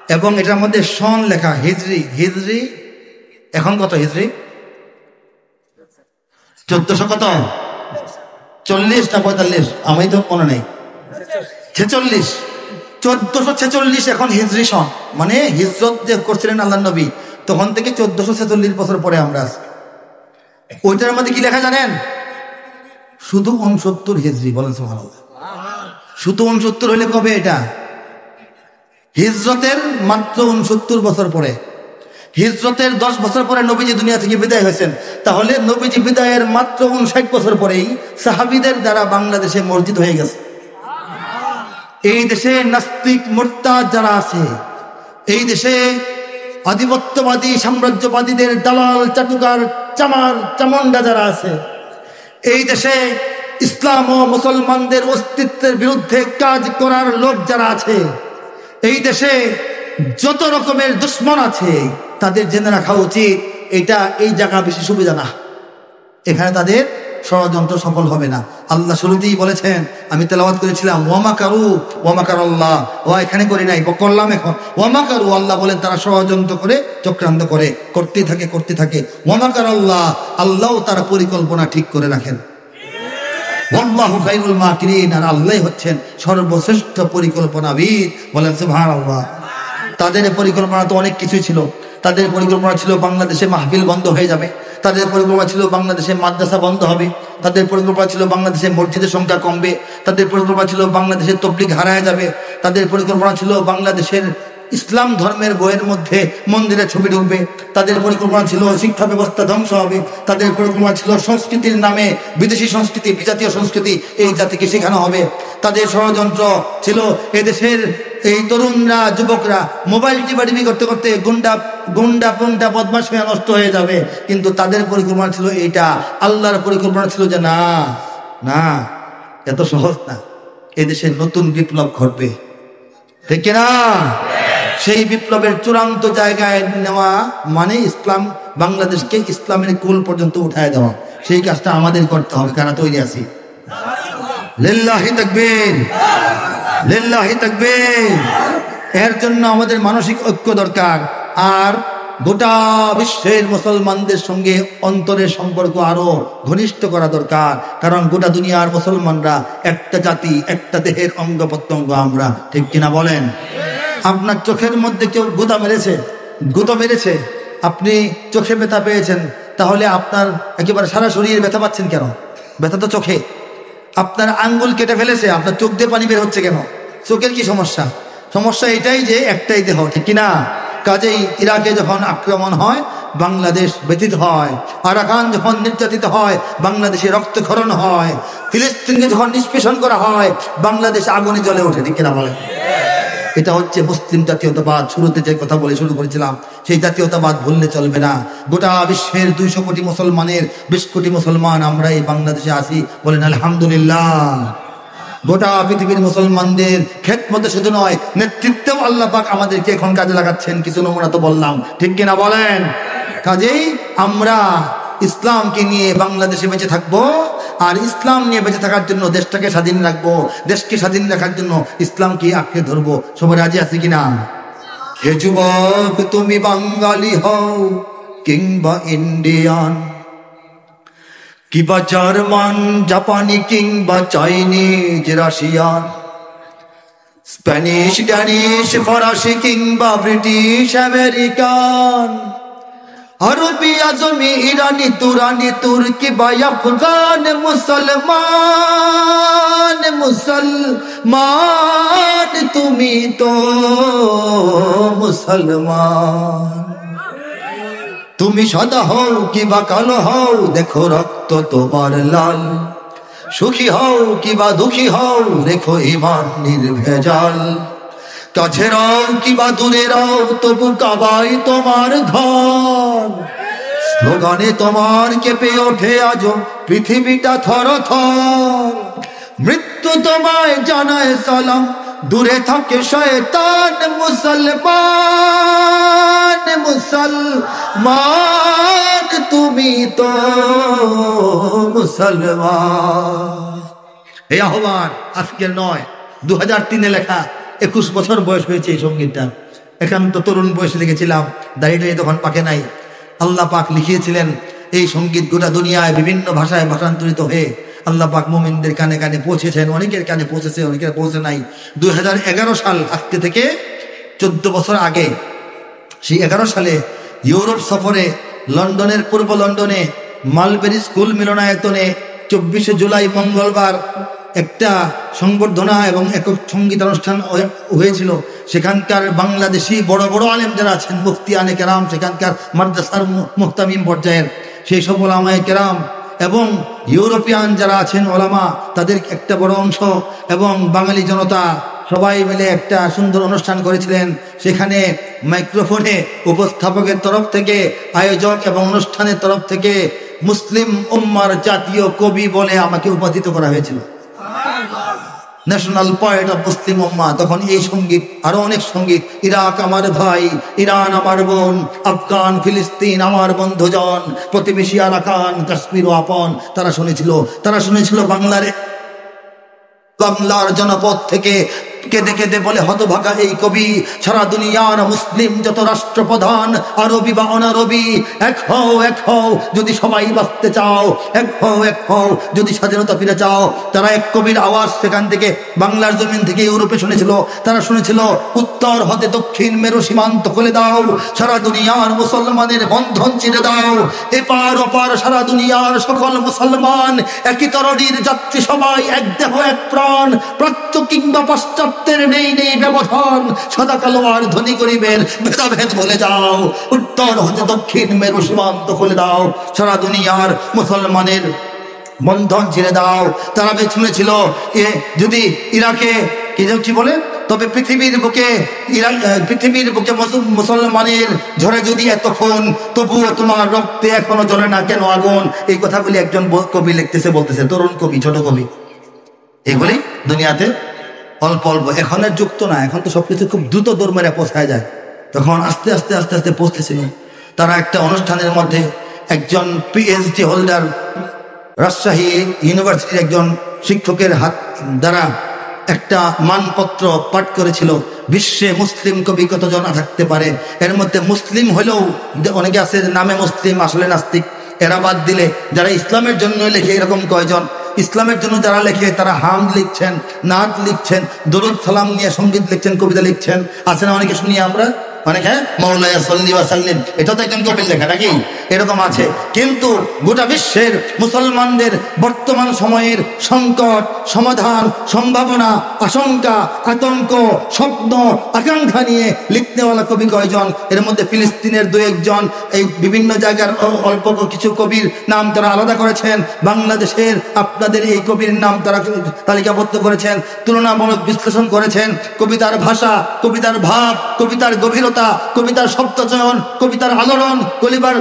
A: এবং এটার মধ্যে সন লেখা, হিজরি। হিজরি এখন কত হিজরি? 1400 কত? 40 না 45? আমি তো মনে নেই, 46, 1446 এখন হিজরি সন। মানে হিজরত যে করছিলেন আল্লাহ নবী, তখন থেকে 1446 বছর পরে আমরা আছি। ওইটার মধ্যে কি লেখা জানেন? শুধু 69 হিজরি। বলেন সুবহানাল্লাহ। শুধু 69 হইলে কবে? এটা হিজরতের মাত্র 69 বছর পরে। হিজরতের 10 বছর পরে নবীজি দুনিয়া থেকে বিদায় হয়েছেন। তাহলে নবীজি বিদায়ের মাত্র 59 বছর পরেই সাহাবীদের দ্বারা বাংলাদেশে মসজিদ হয়ে গেছে। এই দেশে নাস্তিক মুরতাদ যারা আছে, এই দেশে আধিপত্যবাদী সাম্রাজ্যবাদীদের দালাল চাটুকার চামার চামুন্ডা যারা আছে, এই দেশে ইসলাম ও মুসলমানদের অস্তিত্বের বিরুদ্ধে কাজ করার লোক যারা আছে, এই দেশে যত রকমের দুশ্মন আছে, তাদের জেনে রাখা উচিত এটা এই জায়গা বেশি সুবিধা না, এখানে তাদের ষড়যন্ত্র সফল হবে না। আল্লাহ শুরুতেই বলেছেন, আমি তেলাওয়াত করেছিলাম, ওয়ামাকারু ওয়ামাকারাল্লাহ। এখানে করি নাই, করলাম এখন। ওয়ামাকারু, আল্লাহ বলেন তারা ষড়যন্ত্র করে, চক্রান্ত করে, করতে থাকে। ওয়ামাকারাল্লাহ, আল্লাহ তার পরিকল্পনা ঠিক করে রাখেন। ওয়াল্লাহু খায়রুল মাকিরিন, আর আল্লাহ হচ্ছেন সর্বশ্রেষ্ঠ পরিকল্পনাবিদ। বলেন সুবহানাল্লাহ। তাদের পরিকল্পনা তো অনেক কিছুই ছিল। তাদের পরিকল্পনা ছিল বাংলাদেশে মাহফিল বন্ধ হয়ে যাবে, তাদের পরিকল্পনা ছিল বাংলাদেশে মাদ্রাসা বন্ধ হবে, তাদের পরিকল্পনা ছিল বাংলাদেশে মসজিদের সংখ্যা কমবে, তাদের পরিকল্পনা ছিল বাংলাদেশের তবলিগ হারায় যাবে, তাদের পরিকল্পনা ছিল বাংলাদেশের ইসলাম ধর্মের বইয়ের মধ্যে মন্দিরের ছবি ঢুকবে, তাদের পরিকল্পনা ছিল শিক্ষা ব্যবস্থা ধ্বংস হবে, তাদের পরিকল্পনা ছিল সংস্কৃতির নামে বিদেশি সংস্কৃতি, বিজাতীয় সংস্কৃতি এই জাতিকে শেখানো হবে। তাদের ষড়যন্ত্র ছিল এদেশের এই তরুণরা, যুবকরা মোবাইল টিপাটিপি করতে করতে গুন্ডা বদমাশ হয়ে নষ্ট হয়ে যাবে। কিন্তু তাদের পরিকল্পনা ছিল এইটা। আল্লাহর পরিকল্পনা ছিল যে না, এত সহজ না, এদেশে নতুন বিপ্লব ঘটবে, ঠিক না? সেই বিপ্লবের চূড়ান্ত জায়গায় নেওয়া মানে ইসলাম, বাংলাদেশকে ইসলামের কুল পর্যন্ত উঠায় দেওয়া। সেই কাজটা আমাদের করতে হবে। কারা তৈরি আছি? লিল্লাহি তাকবীর, লিল্লাহি তাকবীর। এর জন্য আমাদের মানসিক ঐক্য দরকার। আর গোটা বিশ্বের মুসলমানদের সঙ্গে অন্তরের সম্পর্ক আরো ঘনিষ্ঠ করা দরকার। কারণ গোটা দুনিয়ার মুসলমানরা একটা জাতি, একটা দেহের অঙ্গ প্রত্যঙ্গ আমরা, ঠিক কিনা বলেন? আপনার চোখের মধ্যে কেউ গুঁতো মেরেছে, আপনি চোখে ব্যথা পেয়েছেন, তাহলে আপনার একেবারে সারা শরীরে ব্যথা পাচ্ছেন কেন? ব্যথা তো চোখে। আপনার আঙ্গুল কেটে ফেলেছে, আপনার চোখ দিয়ে পানি বের হচ্ছে কেন? চোখের কি সমস্যা? সমস্যা এটাই যে একটাই দেহ, ঠিক কিনা? কাজেই ইরাকে যখন আক্রমণ হয় বাংলাদেশ ব্যথিত হয়, আরাকান যখন নির্যাতিত হয় বাংলাদেশে রক্তক্ষরণ হয়, ফিলিস্তিনকে যখন নিষ্পেষণ করা হয় বাংলাদেশ আগুনে জ্বলে ওঠে, ঠিক কিনা বলেন? এটা হচ্ছে মুসলিম জাতীয়তাবাদ। শুরুতে যে কথা বলে শুরু করেছিলাম, সেই জাতীয়তাবাদ ভুললে চলবে না। গোটা বিশ্বের 200 কোটি মুসলমানের 20 কোটি মুসলমান আমরা এই বাংলাদেশে আছি, বলেন আলহামদুলিল্লাহ। গোটা পৃথিবীর মুসলমানদের খেদমতে শুধু নয়, নেতৃত্বেও আল্লাহ পাক আমাদেরকে এখন কাজে লাগাচ্ছেন। কিছু নমুনা তো বললাম, ঠিক কিনা বলেন? কাজেই আমরা ইসলামকে নিয়ে বাংলাদেশে বেঁচে থাকবো, আর ইসলাম নিয়ে বেঁচে থাকার জন্য দেশটাকে স্বাধীন রাখবো। দেশকে স্বাধীন রাখার জন্য ইসলামকে আঁকড়ে ধরবো। সবাই রাজি আছে কিনা? হে যুবক, তুমি বাঙালি হও কিংবা ইন্ডিয়ান, কিংবা জার্মান, জাপানি, কিংবা চাইনিজ, রাশিয়ান, স্প্যানিশ, ড্যানিশ, ফরাসি, কিংবা ব্রিটিশ আমেরিকান, আরবি, আজমি, ইরানি, তুরানি, তুর্কি বা আফগান, মুসলমান তুমি তো মুসলমান। তুমি সাদা হও কিবা কালো হও, দেখো রক্ত তোমার লাল, সুখী হও কিবা দুঃখী হও, রেখো ঈমান নির্ভেজাল, কাছে রও কিবা দূরে রও, তবু কাবাই তোমার ঘর, স্লোগানে তোমার কেঁপে ওঠে আজ পৃথিবীটা থরথর, মৃত্যু তোমায় জানায় সালাম, দূরে থাকে শয়তান, মুসলমান তুমি তো মুসলমান। এই আহ্বান আজকের নয়, 2003-এ লেখা। 21 বছর বয়স হয়েছে এই সঙ্গীতটা। একান্ত তরুণ বয়সে লিখেছিলাম, দাঁড়িয়ে তখন পাকে নাই। আল্লাহ পাক লিখিয়েছিলেন এই সঙ্গীত গোটা দুনিয়ায় বিভিন্ন ভাষায় ভাষান্তরিত হয়ে আল্লাহ পাক মুমিনদের কানে কানে পৌঁছেছেন। অনেকের কানে পৌঁছেছে, অনেকের পৌঁছে নাই। 2011 সাল, আজকে থেকে 14 বছর আগে, সেই 11 সালে ইউরোপ সফরে লন্ডনের পূর্ব লন্ডনে মালবেরি স্কুল মিলনায়তনে 24শে জুলাই মঙ্গলবার একটা সংবর্ধনা এবং একক সঙ্গীতানুষ্ঠান হয়েছিল। সেখানকার বাংলাদেশি বড় বড় আলেম যারা আছেন, মুফতি আনে কেরাম, সেখানকার মাদ্রাসার মুহতামিম পর্যায়ের সেই সব ওলামায়ে কেরাম এবং ইউরোপিয়ান যারা আছেন ওলামা, তাদের একটা বড় অংশ এবং বাঙালি জনতা সবাই মিলে একটা সুন্দর অনুষ্ঠান করেছিলেন। সেখানে মাইক্রোফোনে উপস্থাপকের তরফ থেকে, আয়োজক এবং অনুষ্ঠানের তরফ থেকে মুসলিম উম্মার জাতীয় কবি বলে আমাকে উপাধিত করা হয়েছিল, ন্যাশনাল পয়েট অফ মুসলিম উম্মাহ। তখন এই সঙ্গীত, আরো অনেক সঙ্গীত, ইরাক আমার ভাই, ইরান আমার বোন, আফগান ফিলিস্তিন আমার বন্ধুজন, প্রতিবেশী আরাকান, কাশ্মীর আপন, তারা শুনেছিল বাংলার জনপদ থেকে কেঁদে কেঁদে বলে হতভাগা এই কবি, সারা দুনিয়ার মুসলিম যত রাষ্ট্রপ্রধান, আরবি বা অনারবি, এক হও যদি সবাই বাঁচতে চাও, এক হও যদি স্বাধীনতা ফিরে চাও। তারা এক কবির আওয়াজ সেখান থেকে বাংলার জমিন থেকে ইউরোপে শুনেছিল। তারা শুনেছিল উত্তর হতে দক্ষিণ মেরু সীমান্ত খুলে দাও, সারা দুনিয়ার মুসলমানের বন্ধন চিরে দাও, এপার ওপার সারা দুনিয়ার সকল মুসলমান একই তরণীর যাত্রী, সবাই এক দেহ এক প্রাণ, প্রাচ্য কিংবা পাশ্চাত্য নেই ব্যবধান, সাদা কালো আর ধনী গরিবের ভেদাভেদ ভুলে যাও, উত্তর হতে দক্ষিণ মেরু সীমান্ত খুলে দাও, সারা দুনিয়ার মুসলমানের বন্ধন ছিঁড়ে দাও। তারা শুনেছিল যদি ইরাকে কি বলে, তবে পৃথিবীর বুকে মুসলমানের ঝরে যদি এত খুন, তবুও তোমার রক্তে এখনো জ্বলে না কেন আগুন। এই কথাগুলি একজন কবি বলতেছে, তরুণ কবি, ছোট কবি। এগুলি দুনিয়াতে অল্প অল্প, এখনের যুক্ত না, এখন তো সবকিছু খুব দ্রুত দৌড় মেরে পৌঁছায় যায়। তখন আস্তে আস্তে পৌঁছতেছিল। তারা একটা অনুষ্ঠানের মধ্যে একজন PhD হোল্ডার, রাজশাহী ইউনিভার্সিটির একজন শিক্ষকের হাত দ্বারা একটা মানপত্র পাঠ করেছিল, বিশ্বে মুসলিম কবি কতজন থাকতে পারে। এর মধ্যে মুসলিম হলেও অনেকে আছে নামে মুসলিম, আসলে নাস্তিক। এরা বাদ দিলে যারা ইসলামের জন্য লেখে এরকম কয়জন, ইসলামের জন্য যারা লেখে তারা হামদ লিখছেন, নাত লিখছেন, দরুদ সালাম নিয়ে সঙ্গীত লিখছেন, কবিতা লিখছেন, আছে না অনেকে শুনি আমরা, অনেক, হ্যাঁ, মাওলানা সাল্লি ওয়া সাল্লিম, এটা তো একজন কবির লেখা নাকি, এরকম আছে। কিন্তু গোটা বিশ্বের মুসলমানদের বর্তমান সময়ের সংকট, সমাধান, সম্ভাবনা, আশঙ্কা, আতঙ্ক, স্বপ্ন, আকাঙ্ক্ষা নিয়ে লিখতেওয়ালা কবি কয়জন? এর মধ্যে ফিলিস্তিনের 2-1 এই বিভিন্ন জায়গার অল্প কিছু কবির নাম তারা আলাদা করেছেন। বাংলাদেশের আপনাদের এই কবির নাম তারা তালিকাবদ্ধ করেছেন, তুলনামূলক বিশ্লেষণ করেছেন। কবিতার ভাষা, কবিতার ভাব, কবিতার গভীরতা, কবিতার শব্দচয়ন, কবিতার আলোড়ন,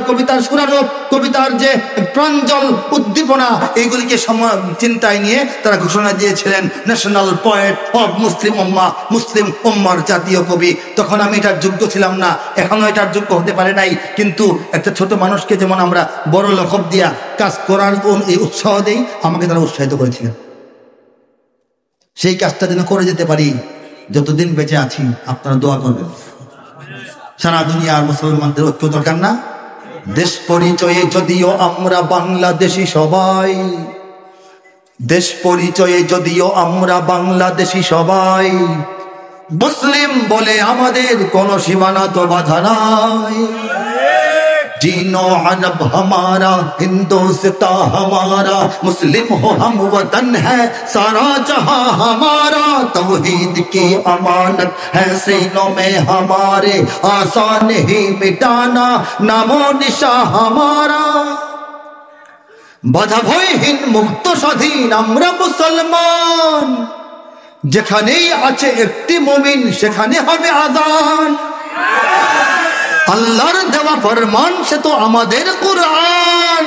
A: কবিতার সুরারূপ, কবিতার যে প্রাঞ্জল উদ্দীপনা, এইগুলিকে চিন্তায় নিয়ে তারা ঘোষণা দিয়েছিলেন ন্যাশনাল পয়েট অফ মুসলিম উম্মাহ, মুসলিম উম্মার জাতীয় কবি। তখন আমি এটার যোগ্য ছিলাম না, এখনো এটার যোগ্য হতে পারে নাই। কিন্তু একটা ছোট মানুষকে যেমন আমরা বড় লকব দিয়া কাজ করার এই উৎসাহ দেই, আমাকে তারা উৎসাহিত করেছিলেন। সেই কাজটা যেন করে যেতে পারি, যতদিন বেঁচে আছি আপনারা দোয়া করবেন। সারা দুনিয়ার মুসলমানদের ঐক্য দরকার না? দেশ পরিচয়ে যদিও আমরা বাংলাদেশি সবাই, দেশ পরিচয়ে যদিও আমরা বাংলাদেশি সবাই, মুসলিম বলে আমাদের কোনো সীমানা তো বাধা নাই। जीनो अरब हमारा, हिंदुस्तां हमारा, मुस्लिम हो हम वतन है सारा जहां हमारा, तौहीद की अमानत है सीनों में हमारे, आसान ही मिटाना नामो निशा हमारा। बाधा भयहीन मुक्त স্বাধীন আমরা মুসলমান, যেখানেই আছে একটি মুমিন সেখানে হবে আযান। আল্লাহর দেওয়া ফরমান সে তো আমাদের কুরআন,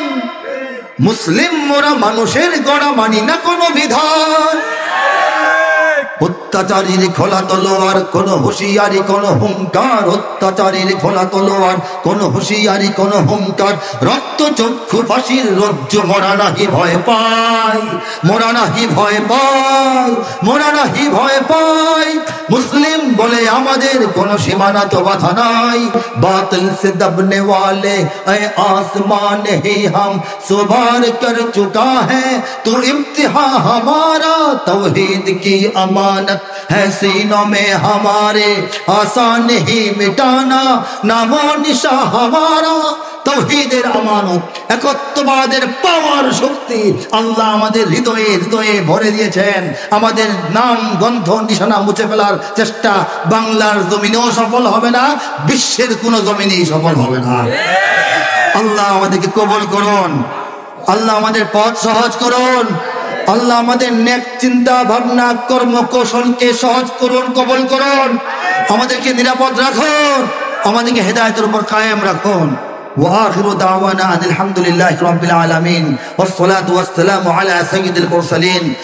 A: মুসলিম মোরা মানুষের গড়া মানি না কোনো বিধান। অত্যাচারীর খোলা তলোয়ার, কোন হুঁশিয়ারি কোন হুঙ্কার, অত্যাচারীর খোলা তলোয়ার, কোন হুঁশিয়ারি কোন হুঙ্কার, রক্ত চক্ষু ফাঁসির রজ্জু, মোরা নাহি ভয় পাই, মোরা নাহি ভয় পাই, মোরা নাহি ভয় পাই। মুসলিম বলে আমাদের কোন সীমানা তো বাধা নাই, বাতিল সে দবনে वाले ऐ आसमान ही हम सुबार कर चुका है, तो इम्तिहान हमारा तौहीद की अमानत है सीनों में हमारे, आसान ही मिटाना नामो निशा हमारा। তৌহিদের আমানত, একত্ববাদের পাওয়ার শক্তি আল্লাহ আমাদের হৃদয়ে হৃদয়ে ভরে দিয়েছেন। আমাদের নাম গন্ধ নিশানা মুছে ফেলার চেষ্টা বাংলার জমিনেও সফল হবে না, বিশ্বের কোনো জমিনেই সফল হবে না। আল্লাহ আমাদেরকে কবুল করুন, আল্লাহ আমাদের পথ সহজ করুন, আল্লাহ আমাদের নেক চিন্তা ভাবনা কর্ম কৌশলকে সহজ করুন, কবুল করুন, আমাদেরকে নিরাপদ রাখুন, আমাদেরকে হেদায়েতের উপর কায়েম রাখুন। وآخر دعوانا أن الحمد لله رب العالمين والصلاة والسلام على سيد المرسلين।